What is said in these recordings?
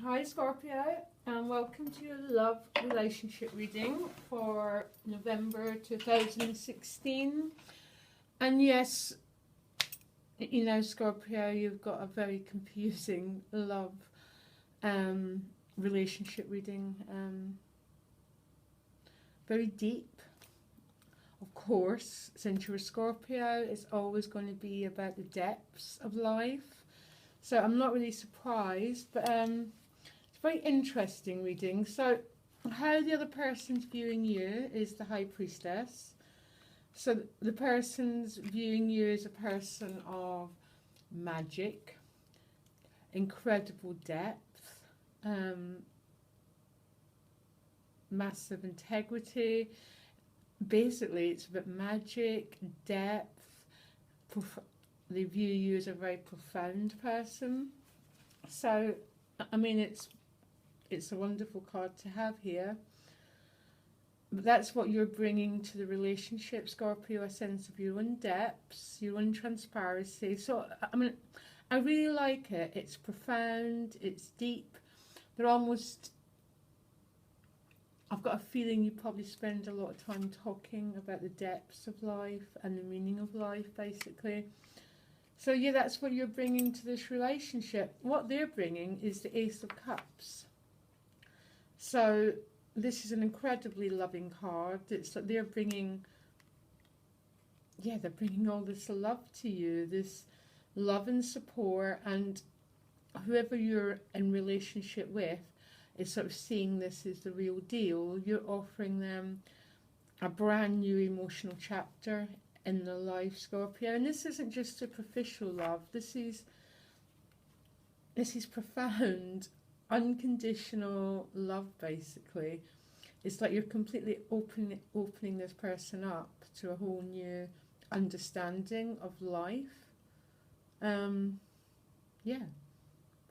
Hi Scorpio, and welcome to your love relationship reading for November 2016. And yes, you know, Scorpio, you've got a very confusing love relationship reading, very deep. Of course, since you're a Scorpio, it's always going to be about the depths of life. So I'm not really surprised, but it's a very interesting reading. So how the other person's viewing you is the High Priestess. So the person's viewing you as a person of magic, incredible depth, massive integrity. Basically, it's about magic, depth. They view you as a very profound person. So, I mean, it's a wonderful card to have here. But that's what you're bringing to the relationship, Scorpio, a sense of your own depths, your own transparency. So, I mean, I really like it. It's profound, it's deep. They're almost... I've got a feeling you probably spend a lot of time talking about the depths of life and the meaning of life, basically. So yeah, that's what you're bringing to this relationship. What they're bringing is the Ace of Cups. So this is an incredibly loving card. It's that they're bringing, yeah, they're bringing all this love to you, this love and support, and whoever you're in relationship with is sort of seeing this as the real deal. You're offering them a brand new emotional chapter in their life, Scorpio. And this isn't just superficial love. This is profound, unconditional love, basically. It's like you're completely opening this person up to a whole new understanding of life. Yeah.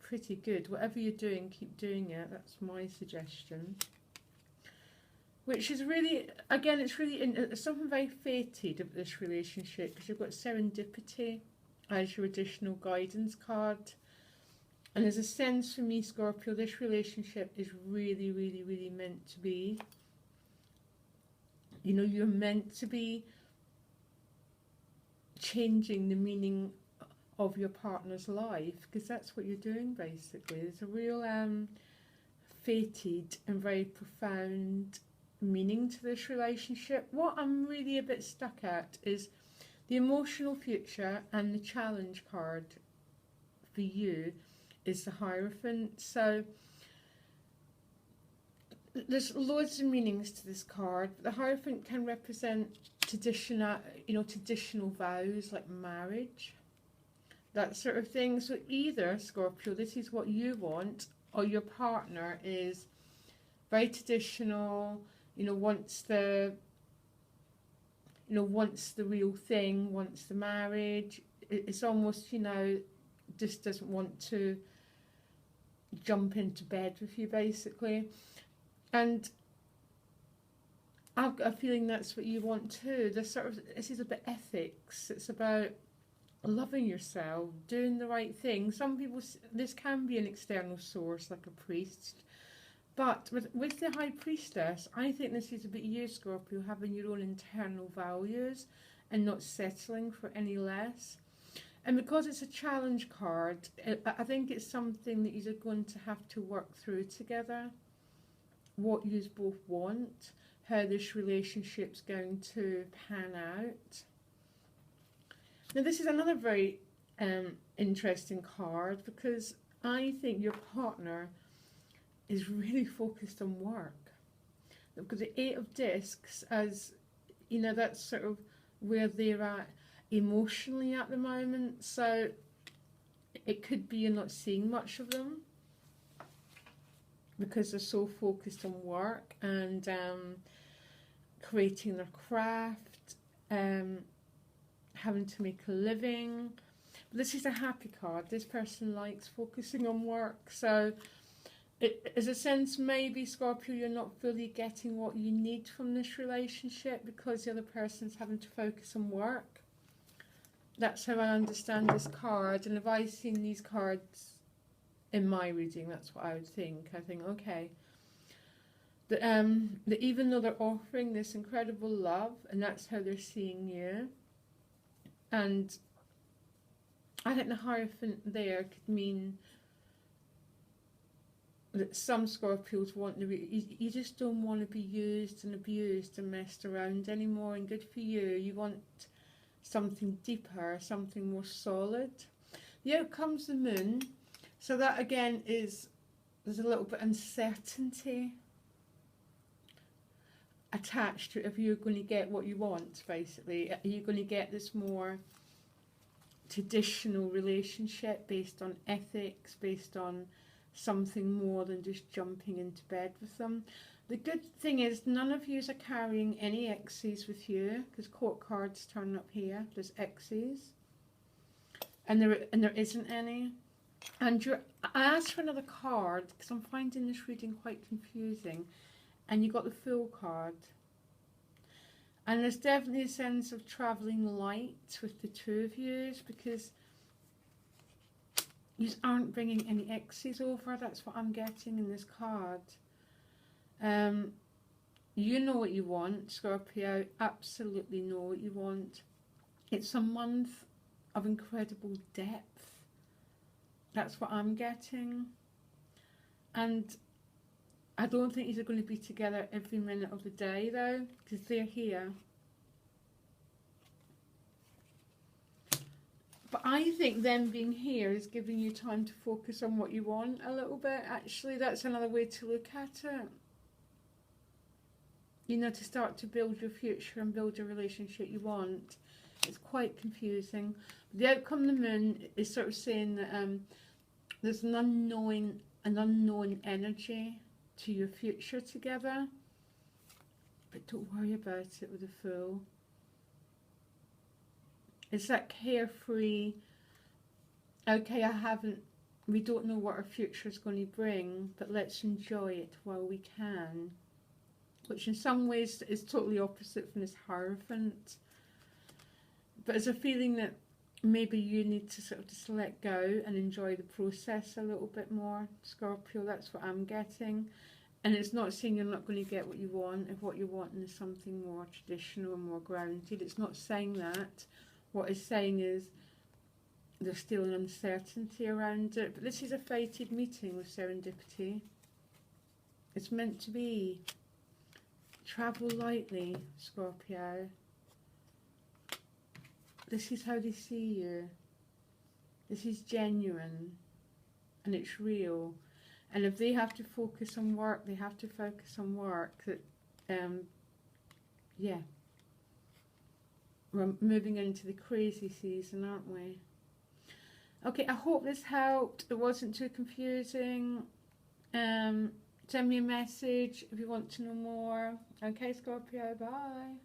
Pretty good. Whatever you're doing, keep doing it. That's my suggestion. Which is really, again, it's something very fated of this relationship, because you've got serendipity as your additional guidance card. And there's a sense for me, Scorpio, this relationship is really, really, really meant to be. You know, you're meant to be changing the meaning of your partner's life, because that's what you're doing, basically. There's a real fated and very profound meaning to this relationship. What I'm really a bit stuck at is the emotional future, and the challenge card for you is the Hierophant. So there's loads of meanings to this card. The Hierophant can represent traditional vows like marriage, that sort of thing. So either, Scorpio, this is what you want, or your partner is very traditional, wants the real thing, wants the marriage. It's almost, just doesn't want to jump into bed with you, basically. And I've got a feeling that's what you want too. This is about ethics. It's about loving yourself, doing the right thing. Some people, this can be an external source, like a priest. But with the High Priestess, I think this is about you, Scorpio, having your own internal values and not settling for any less. And because it's a challenge card, I think it's something that you're going to have to work through together. What you both want, how this relationship's going to pan out. Now, this is another very interesting card, because I think your partner is really focused on work. Because the Eight of Discs, as you know, that's sort of where they're at emotionally at the moment. So it could be you're not seeing much of them because they're so focused on work and creating their craft, having to make a living. But this is a happy card. This person likes focusing on work. So it is a sense, maybe, Scorpio, you're not fully getting what you need from this relationship because the other person's having to focus on work. That's how I understand this card. And if I've seen these cards In my reading, that's what I would think. I think, okay, that even though they're offering this incredible love, and that's how they're seeing you, and I think the Hierophant there could mean that some Scorpios want to be, you just don't want to be used and abused and messed around anymore, and good for you. You want something deeper, something more solid. The outcome's the Moon, so that again is, there's a little bit of uncertainty attached to if you're going to get what you want, basically. Are you going to get this more traditional relationship based on ethics, based on something more than just jumping into bed with them? The good thing is none of yous are carrying any exes with you, because court cards turn up here. There's exes, and there isn't any. And I asked for another card because I'm finding this reading quite confusing, and you got the Fool card. And there's definitely a sense of travelling light with the two of you, because you aren't bringing any exes over. That's what I'm getting in this card. You know what you want, Scorpio. Absolutely know what you want. It's a month of incredible depth. That's what I'm getting. And I don't think they're going to be together every minute of the day, though, because they're here. But I think them being here is giving you time to focus on what you want a little bit. Actually, that's another way to look at it. You know, to start to build your future and build a relationship you want. It's quite confusing. The outcome of the Moon is sort of saying that there's an unknown energy to your future together, but don't worry about it with the Fool. It's that carefree, okay, we don't know what our future is going to bring, but let's enjoy it while we can, which in some ways is totally opposite from this Hierophant. But there's a feeling that maybe you need to sort of just let go and enjoy the process a little bit more, Scorpio. That's what I'm getting. And it's not saying you're not going to get what you want, if what you're wanting is something more traditional and more grounded. It's not saying that. What it's saying is there's still an uncertainty around it. But this is a fated meeting with serendipity. It's meant to be. Travel lightly, Scorpio. This is how they see you. This is genuine and it's real. And if they have to focus on work, they have to focus on work. That, yeah. We're moving into the crazy season, aren't we? Okay, I hope this helped. It wasn't too confusing. Send me a message if you want to know more. Okay, Scorpio, bye.